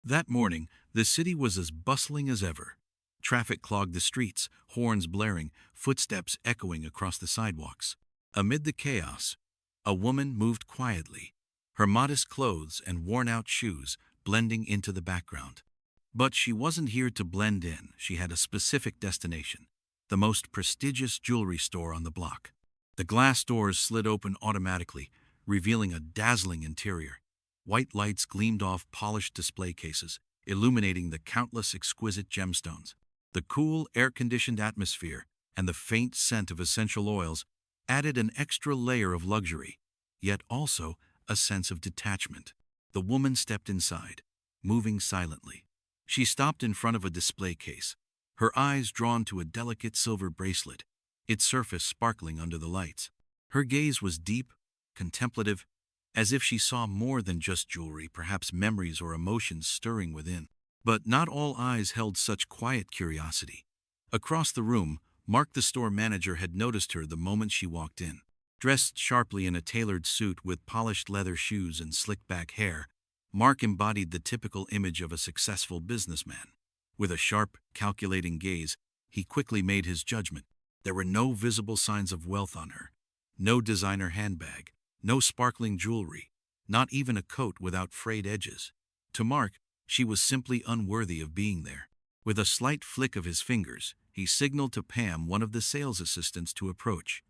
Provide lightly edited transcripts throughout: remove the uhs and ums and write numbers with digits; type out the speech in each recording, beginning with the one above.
That morning, the city was as bustling as ever. Traffic clogged the streets, horns blaring, footsteps echoing across the sidewalks. Amid the chaos, a woman moved quietly, her modest clothes and worn-out shoes blending into the background. But she wasn't here to blend in. She had a specific destination, the most prestigious jewelry store on the block. The glass doors slid open automatically, revealing a dazzling interior. White lights gleamed off polished display cases, illuminating the countless exquisite gemstones. The cool, air-conditioned atmosphere and the faint scent of essential oils added an extra layer of luxury, yet also a sense of detachment. The woman stepped inside, moving silently. She stopped in front of a display case, her eyes drawn to a delicate silver bracelet, its surface sparkling under the lights. Her gaze was deep, contemplative, as if she saw more than just jewelry, perhaps memories or emotions stirring within. But not all eyes held such quiet curiosity. Across the room, Mark, the store manager, had noticed her the moment she walked in. Dressed sharply in a tailored suit with polished leather shoes and slicked-back hair, Mark embodied the typical image of a successful businessman. With a sharp, calculating gaze, he quickly made his judgment. There were no visible signs of wealth on her, no designer handbag, no sparkling jewelry, not even a coat without frayed edges. To Mark, she was simply unworthy of being there. With a slight flick of his fingers, he signaled to Pam, one of the sales assistants, to approach.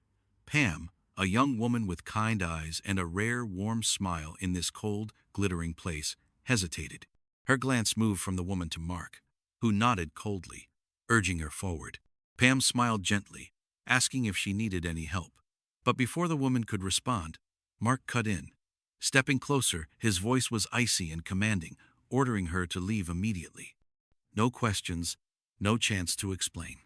Pam, a young woman with kind eyes and a rare, warm smile in this cold, glittering place, hesitated. Her glance moved from the woman to Mark, who nodded coldly, urging her forward. Pam smiled gently, asking if she needed any help. But before the woman could respond, Mark cut in. Stepping closer, his voice was icy and commanding, ordering her to leave immediately. No questions, no chance to explain.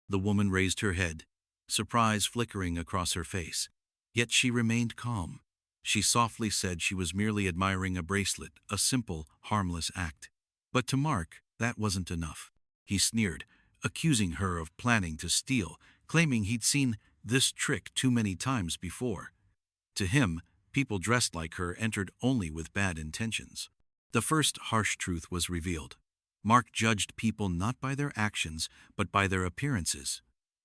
The woman raised her head, surprise flickering across her face. Yet she remained calm. She softly said she was merely admiring a bracelet, a simple, harmless act. But to Mark, that wasn't enough. He sneered, accusing her of planning to steal, claiming he'd seen this trick too many times before. To him, people dressed like her entered only with bad intentions. The first harsh truth was revealed. Mark judged people not by their actions, but by their appearances.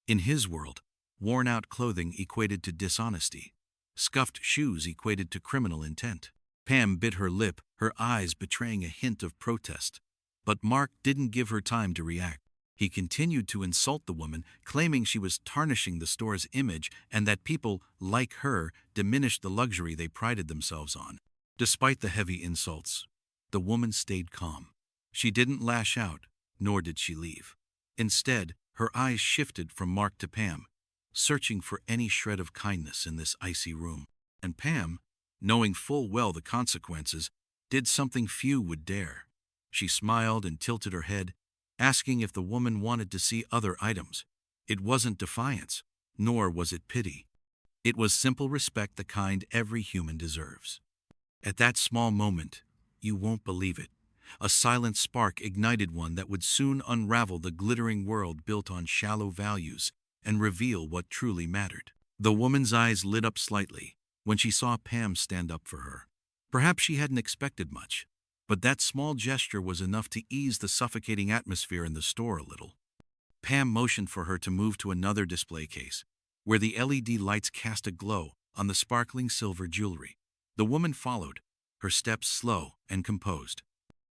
In his world, worn-out clothing equated to dishonesty. Scuffed shoes equated to criminal intent. Pam bit her lip, her eyes betraying a hint of protest. But Mark didn't give her time to react. He continued to insult the woman, claiming she was tarnishing the store's image and that people like her diminished the luxury they prided themselves on. Despite the heavy insults, the woman stayed calm. She didn't lash out, nor did she leave. Instead, her eyes shifted from Mark to Pam, searching for any shred of kindness in this icy room. And Pam, knowing full well the consequences, did something few would dare. She smiled and tilted her head, asking if the woman wanted to see other items. It wasn't defiance, nor was it pity. It was simple respect, the kind every human deserves. At that small moment, you won't believe it, a silent spark ignited one that would soon unravel the glittering world built on shallow values and reveal what truly mattered. The woman's eyes lit up slightly when she saw Pam stand up for her. Perhaps she hadn't expected much, but that small gesture was enough to ease the suffocating atmosphere in the store a little. Pam motioned for her to move to another display case, where the LED lights cast a glow on the sparkling silver jewelry. The woman followed, her steps slow and composed.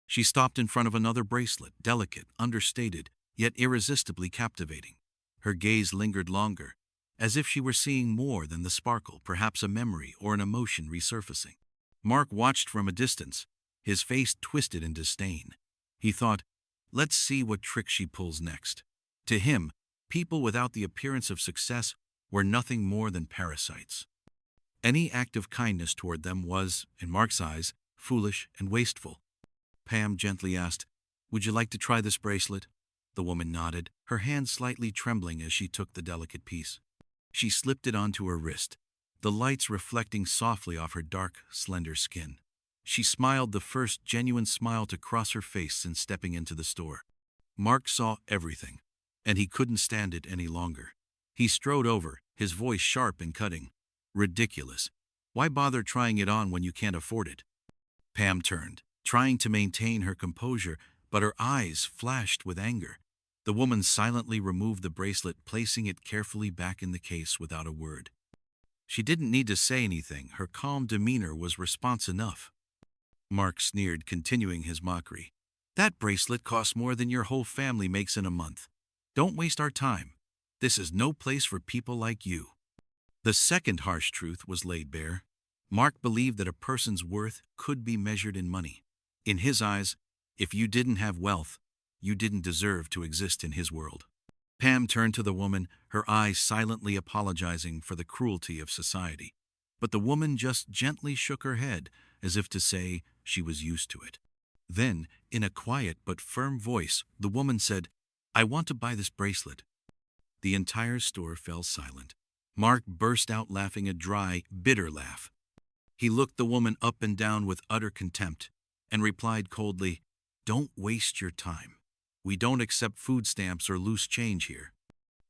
She stopped in front of another bracelet, delicate, understated, yet irresistibly captivating. Her gaze lingered longer, as if she were seeing more than the sparkle, perhaps a memory or an emotion resurfacing. Mark watched from a distance, his face twisted in disdain. He thought, let's see what trick she pulls next. To him, people without the appearance of success were nothing more than parasites. Any act of kindness toward them was, in Mark's eyes, foolish and wasteful. Pam gently asked, "Would you like to try this bracelet?" The woman nodded, her hand slightly trembling as she took the delicate piece. She slipped it onto her wrist, the lights reflecting softly off her dark, slender skin. She smiled, the first genuine smile to cross her face since stepping into the store. Mark saw everything, and he couldn't stand it any longer. He strode over, his voice sharp and cutting. "Ridiculous. Why bother trying it on when you can't afford it?" Pam turned, trying to maintain her composure, but her eyes flashed with anger. The woman silently removed the bracelet, placing it carefully back in the case without a word. She didn't need to say anything. Her calm demeanor was response enough. Mark sneered, continuing his mockery. That bracelet costs more than your whole family makes in a month. Don't waste our time. This is no place for people like you. The second harsh truth was laid bare. Mark believed that a person's worth could be measured in money. In his eyes, if you didn't have wealth, you didn't deserve to exist in his world. Pam turned to the woman, her eyes silently apologizing for the cruelty of society. But the woman just gently shook her head, as if to say she was used to it. Then, in a quiet but firm voice, the woman said, "I want to buy this bracelet." The entire store fell silent. Mark burst out laughing, a dry, bitter laugh. He looked the woman up and down with utter contempt and replied coldly, "Don't waste your time. We don't accept food stamps or loose change here."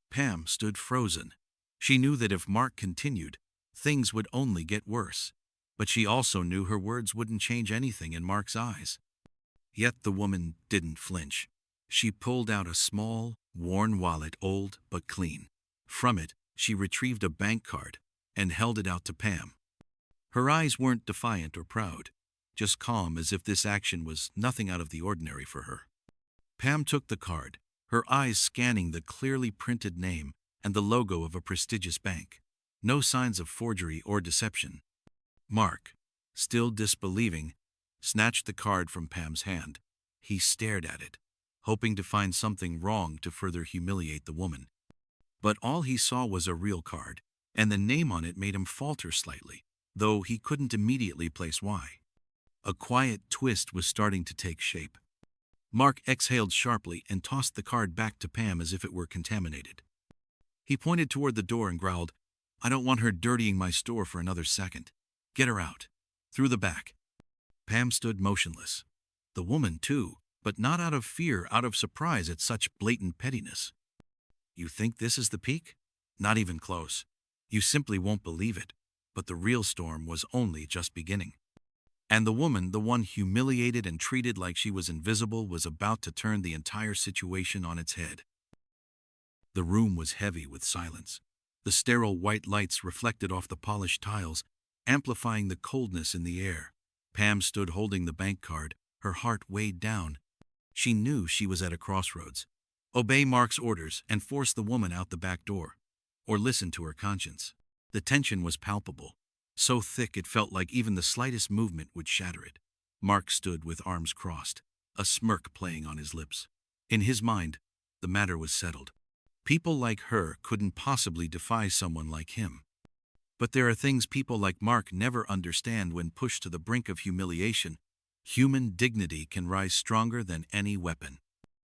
Pam stood frozen. She knew that if Mark continued, things would only get worse. But she also knew her words wouldn't change anything in Mark's eyes. Yet the woman didn't flinch. She pulled out a small, worn wallet, old but clean. From it, she retrieved a bank card and held it out to Pam. Her eyes weren't defiant or proud, just calm, as if this action was nothing out of the ordinary for her. Pam took the card, her eyes scanning the clearly printed name and the logo of a prestigious bank. No signs of forgery or deception. Mark, still disbelieving, snatched the card from Pam's hand. He stared at it, hoping to find something wrong to further humiliate the woman. But all he saw was a real card, and the name on it made him falter slightly, though he couldn't immediately place why. A quiet twist was starting to take shape. Mark exhaled sharply and tossed the card back to Pam as if it were contaminated. He pointed toward the door and growled, "I don't want her dirtying my store for another second. Get her out." Through the back. Pam stood motionless. The woman, too, but not out of fear, out of surprise at such blatant pettiness. "You think this is the peak? Not even close. You simply won't believe it." But the real storm was only just beginning. And the woman, the one humiliated and treated like she was invisible, was about to turn the entire situation on its head. The room was heavy with silence. The sterile white lights reflected off the polished tiles, amplifying the coldness in the air. Pam stood holding the bank card, her heart weighed down. She knew she was at a crossroads. Obey Mark's orders and force the woman out the back door, or listen to her conscience. The tension was palpable, so thick it felt like even the slightest movement would shatter it. Mark stood with arms crossed, a smirk playing on his lips. In his mind, the matter was settled. People like her couldn't possibly defy someone like him. But there are things people like Mark never understand. When pushed to the brink of humiliation, human dignity can rise stronger than any weapon.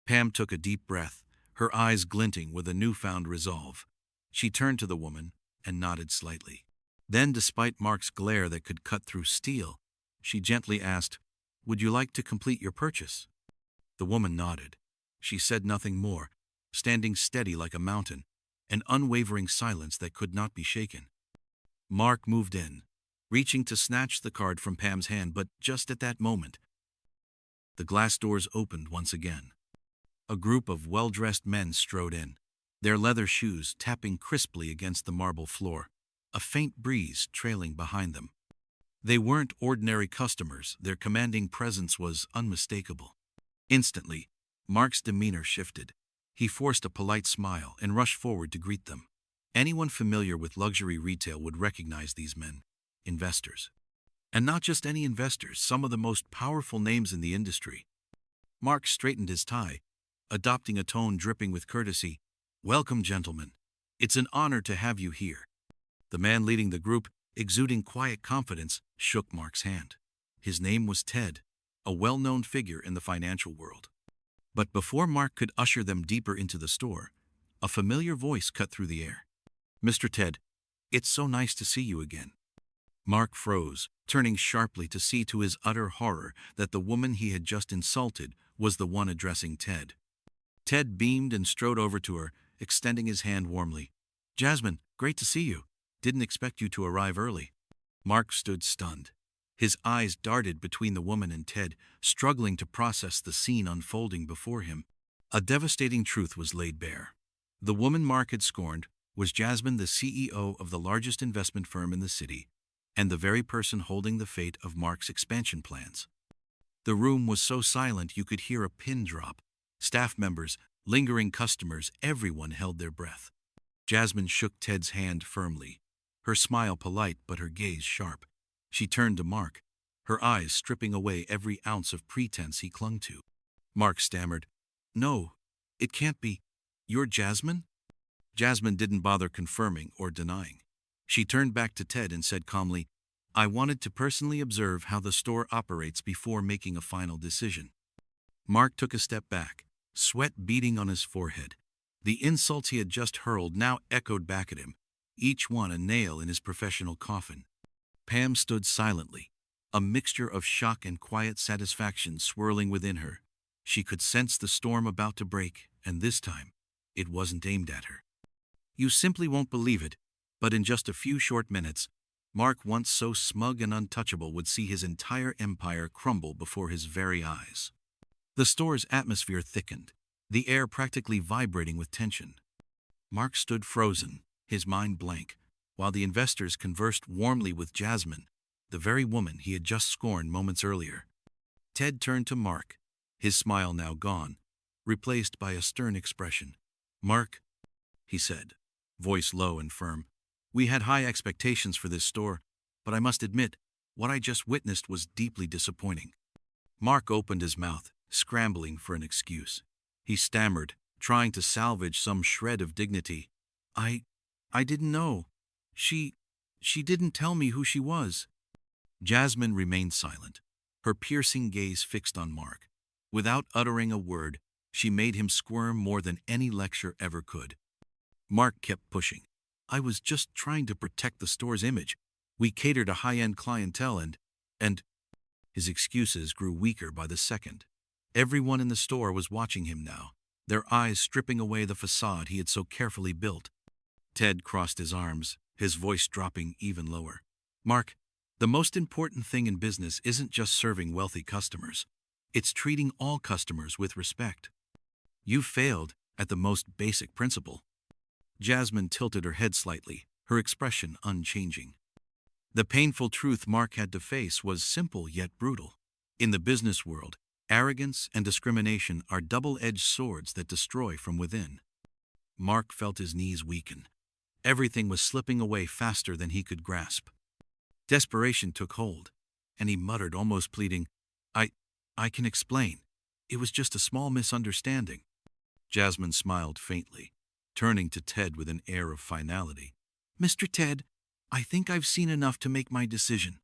Pam took a deep breath, her eyes glinting with a newfound resolve. She turned to the woman and nodded slightly. Then, despite Mark's glare that could cut through steel, she gently asked, "Would you like to complete your purchase?" The woman nodded. She said nothing more, standing steady like a mountain, an unwavering silence that could not be shaken. Mark moved in, reaching to snatch the card from Pam's hand, but just at that moment, the glass doors opened once again. A group of well-dressed men strode in, their leather shoes tapping crisply against the marble floor, a faint breeze trailing behind them. They weren't ordinary customers. Their commanding presence was unmistakable. Instantly, Mark's demeanor shifted. He forced a polite smile and rushed forward to greet them. Anyone familiar with luxury retail would recognize these men. Investors. And not just any investors, some of the most powerful names in the industry. Mark straightened his tie, adopting a tone dripping with courtesy. "Welcome, gentlemen. It's an honor to have you here." The man leading the group, exuding quiet confidence, shook Mark's hand. His name was Ted, a well-known figure in the financial world. But before Mark could usher them deeper into the store, a familiar voice cut through the air. "Mr. Ted, it's so nice to see you again." Mark froze, turning sharply to see to his utter horror that the woman he had just insulted was the one addressing Ted. Ted beamed and strode over to her, extending his hand warmly. "Jasmine, great to see you. Didn't expect you to arrive early." Mark stood stunned. His eyes darted between the woman and Ted, struggling to process the scene unfolding before him. A devastating truth was laid bare. The woman Mark had scorned was Jasmine, the CEO of the largest investment firm in the city, and the very person holding the fate of Mark's expansion plans. The room was so silent you could hear a pin drop. Staff members, lingering customers, everyone held their breath. Jasmine shook Ted's hand firmly, her smile polite but her gaze sharp. She turned to Mark, her eyes stripping away every ounce of pretense he clung to. Mark stammered, "No, it can't be. You're Jasmine?" Jasmine didn't bother confirming or denying. She turned back to Ted and said calmly, "I wanted to personally observe how the store operates before making a final decision." Mark took a step back, sweat beading on his forehead. The insults he had just hurled now echoed back at him, each one a nail in his professional coffin. Pam stood silently, a mixture of shock and quiet satisfaction swirling within her. She could sense the storm about to break, and this time, it wasn't aimed at her. You simply won't believe it, but in just a few short minutes, Mark, once so smug and untouchable, would see his entire empire crumble before his very eyes. The store's atmosphere thickened, the air practically vibrating with tension. Mark stood frozen, his mind blank, while the investors conversed warmly with Jasmine, the very woman he had just scorned moments earlier. Ted turned to Mark, his smile now gone, replaced by a stern expression. "Mark," he said, voice low and firm, "we had high expectations for this store, but I must admit, what I just witnessed was deeply disappointing." Mark opened his mouth, scrambling for an excuse. He stammered, trying to salvage some shred of dignity. I didn't know. She didn't tell me who she was." Jasmine remained silent, her piercing gaze fixed on Mark. Without uttering a word, she made him squirm more than any lecture ever could. Mark kept pushing. "I was just trying to protect the store's image. We cater to high-end clientele and his excuses grew weaker by the second. Everyone in the store was watching him now, their eyes stripping away the facade he had so carefully built. Ted crossed his arms, his voice dropping even lower. "Mark, the most important thing in business isn't just serving wealthy customers. It's treating all customers with respect. You failed at the most basic principle." Jasmine tilted her head slightly, her expression unchanging. The painful truth Mark had to face was simple yet brutal. In the business world, arrogance and discrimination are double-edged swords that destroy from within. Mark felt his knees weaken. Everything was slipping away faster than he could grasp. Desperation took hold, and he muttered, almost pleading, I can explain. It was just a small misunderstanding." Jasmine smiled faintly, turning to Ted with an air of finality. "Mr. Ted, I think I've seen enough to make my decision."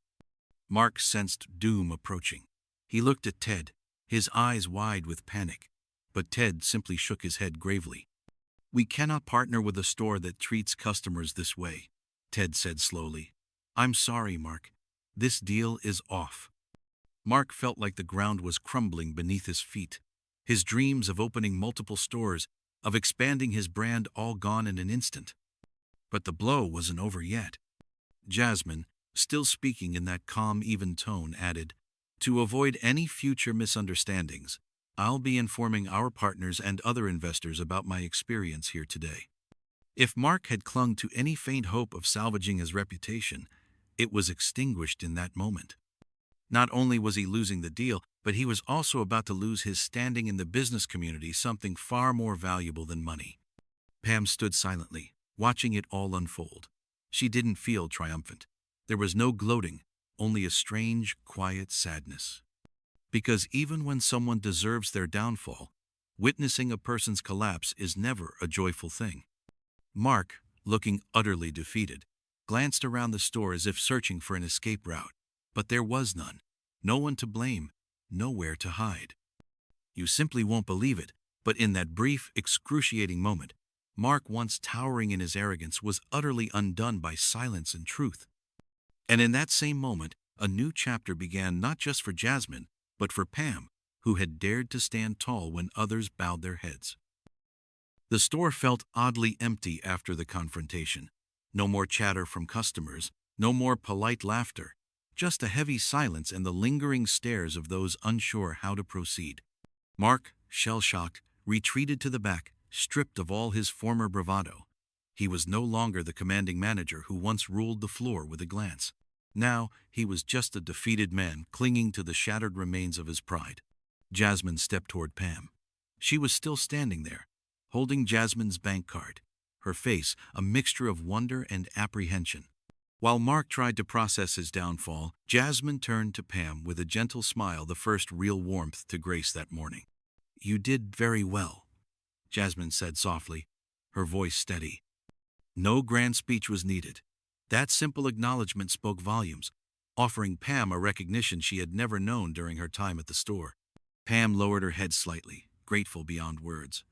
Mark sensed doom approaching. He looked at Ted, his eyes wide with panic, but Ted simply shook his head gravely. "We cannot partner with a store that treats customers this way," Ted said slowly. "I'm sorry, Mark. This deal is off." Mark felt like the ground was crumbling beneath his feet. His dreams of opening multiple stores, of expanding his brand, all gone in an instant. But the blow wasn't over yet. Jasmine, still speaking in that calm, even tone, added, "To avoid any future misunderstandings, I'll be informing our partners and other investors about my experience here today." If Mark had clung to any faint hope of salvaging his reputation, it was extinguished in that moment. Not only was he losing the deal, but he was also about to lose his standing in the business community, something far more valuable than money. Pam stood silently, watching it all unfold. She didn't feel triumphant. There was no gloating, only a strange, quiet sadness. Because even when someone deserves their downfall, witnessing a person's collapse is never a joyful thing. Mark, looking utterly defeated, glanced around the store as if searching for an escape route. But there was none. No one to blame, nowhere to hide. You simply won't believe it, but in that brief, excruciating moment, Mark, once towering in his arrogance, was utterly undone by silence and truth. And in that same moment, a new chapter began, not just for Jasmine, but for Pam, who had dared to stand tall when others bowed their heads. The store felt oddly empty after the confrontation. No more chatter from customers, no more polite laughter. just a heavy silence and the lingering stares of those unsure how to proceed. Mark, shell-shocked, retreated to the back, stripped of all his former bravado. He was no longer the commanding manager who once ruled the floor with a glance. Now, he was just a defeated man clinging to the shattered remains of his pride. Jasmine stepped toward Pam. She was still standing there, holding Jasmine's bank card, her face a mixture of wonder and apprehension. While Mark tried to process his downfall, Jasmine turned to Pam with a gentle smile, the first real warmth to grace that morning. "You did very well," Jasmine said softly, her voice steady. No grand speech was needed. That simple acknowledgement spoke volumes, offering Pam a recognition she had never known during her time at the store. Pam lowered her head slightly, grateful beyond words.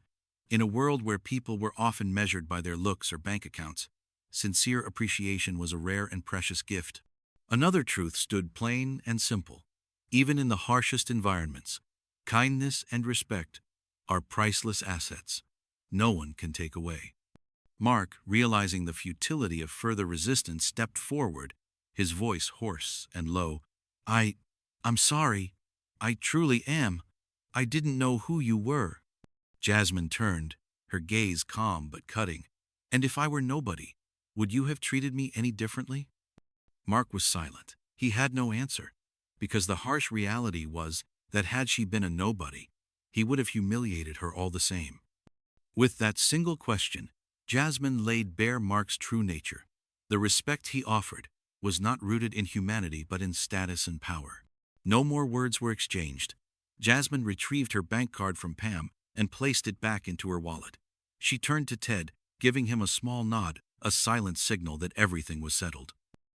In a world where people were often measured by their looks or bank accounts, sincere appreciation was a rare and precious gift. Another truth stood plain and simple. Even in the harshest environments, kindness and respect are priceless assets. No one can take away. Mark, realizing the futility of further resistance, stepped forward, his voice hoarse and low. I'm sorry. I truly am. I didn't know who you were." Jasmine turned, her gaze calm but cutting. "And if I were nobody, would you have treated me any differently?" Mark was silent. He had no answer, because the harsh reality was that had she been a nobody, he would have humiliated her all the same. With that single question, Jasmine laid bare Mark's true nature. The respect he offered was not rooted in humanity but in status and power. No more words were exchanged. Jasmine retrieved her bank card from Pam and placed it back into her wallet. She turned to Ted, giving him a small nod, a silent signal that everything was settled.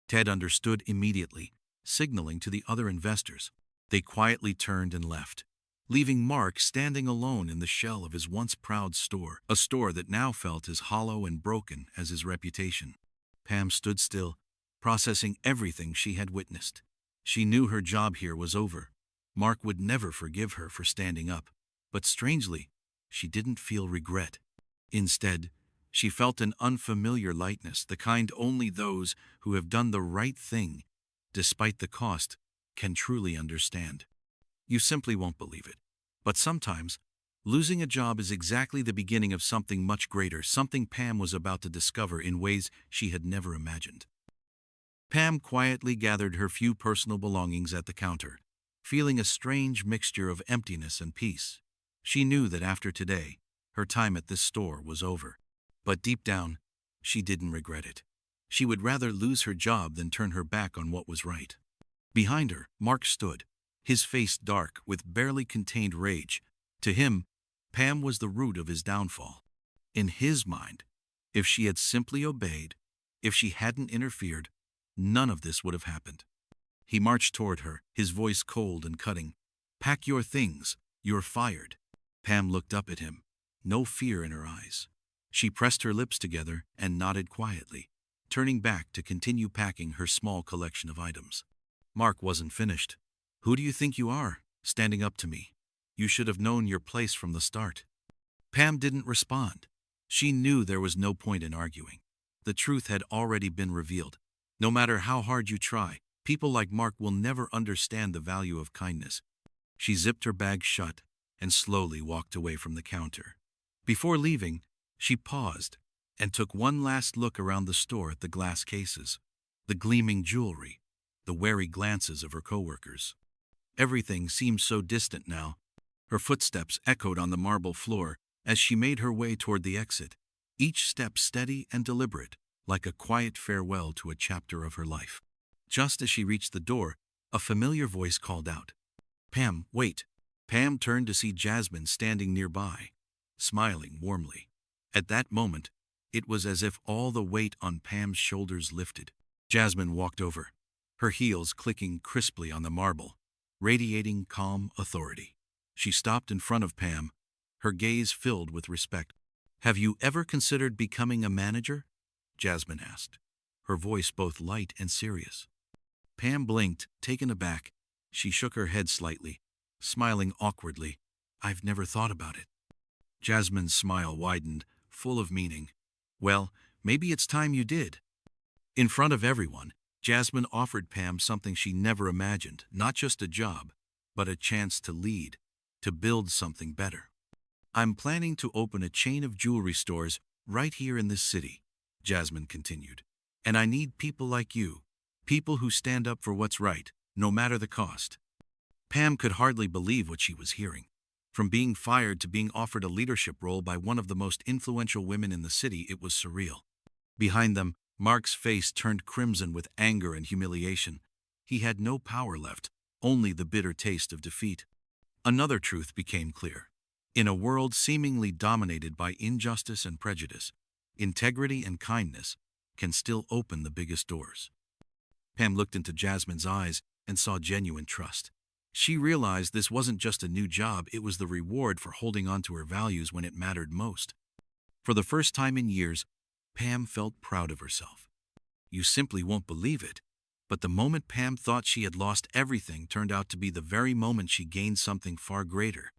Ted understood immediately, signaling to the other investors. They quietly turned and left, leaving Mark standing alone in the shell of his once proud store, a store that now felt as hollow and broken as his reputation. Pam stood still, processing everything she had witnessed. She knew her job here was over. Mark would never forgive her for standing up, but strangely, she didn't feel regret. Instead, she felt an unfamiliar lightness, the kind only those who have done the right thing, despite the cost, can truly understand. You simply won't believe it. But sometimes, losing a job is exactly the beginning of something much greater, something Pam was about to discover in ways she had never imagined. Pam quietly gathered her few personal belongings at the counter, feeling a strange mixture of emptiness and peace. She knew that after today, her time at this store was over. But deep down, she didn't regret it. She would rather lose her job than turn her back on what was right. Behind her, Mark stood, his face dark with barely contained rage. To him, Pam was the root of his downfall. In his mind, if she had simply obeyed, if she hadn't interfered, none of this would have happened. He marched toward her, his voice cold and cutting. "Pack your things, you're fired." Pam looked up at him, no fear in her eyes. She pressed her lips together and nodded quietly, turning back to continue packing her small collection of items. Mark wasn't finished. "Who do you think you are, standing up to me? You should have known your place from the start." Pam didn't respond. She knew there was no point in arguing. The truth had already been revealed. No matter how hard you try, people like Mark will never understand the value of kindness. She zipped her bag shut and slowly walked away from the counter. Before leaving, she paused and took one last look around the store at the glass cases, the gleaming jewelry, the wary glances of her coworkers. Everything seemed so distant now. Her footsteps echoed on the marble floor as she made her way toward the exit, each step steady and deliberate, like a quiet farewell to a chapter of her life. Just as she reached the door, a familiar voice called out, "Pam, wait." Pam turned to see Jasmine standing nearby, smiling warmly. At that moment, it was as if all the weight on Pam's shoulders lifted. Jasmine walked over, her heels clicking crisply on the marble, radiating calm authority. She stopped in front of Pam, her gaze filled with respect. "Have you ever considered becoming a manager?" Jasmine asked, her voice both light and serious. Pam blinked, taken aback. She shook her head slightly, smiling awkwardly. "I've never thought about it." Jasmine's smile widened, full of meaning. "Well, maybe it's time you did." In front of everyone, Jasmine offered Pam something she never imagined, not just a job, but a chance to lead, to build something better. I'm planning to open a chain of jewelry stores right here in this city, Jasmine continued. And I need people like you, people who stand up for what's right, no matter the cost. Pam could hardly believe what she was hearing. From being fired to being offered a leadership role by one of the most influential women in the city, it was surreal. Behind them, Mark's face turned crimson with anger and humiliation. He had no power left, only the bitter taste of defeat. Another truth became clear. In a world seemingly dominated by injustice and prejudice, integrity and kindness can still open the biggest doors. Pam looked into Jasmine's eyes and saw genuine trust. She realized this wasn't just a new job, it was the reward for holding on to her values when it mattered most. For the first time in years, Pam felt proud of herself. You simply won't believe it, but the moment Pam thought she had lost everything turned out to be the very moment she gained something far greater.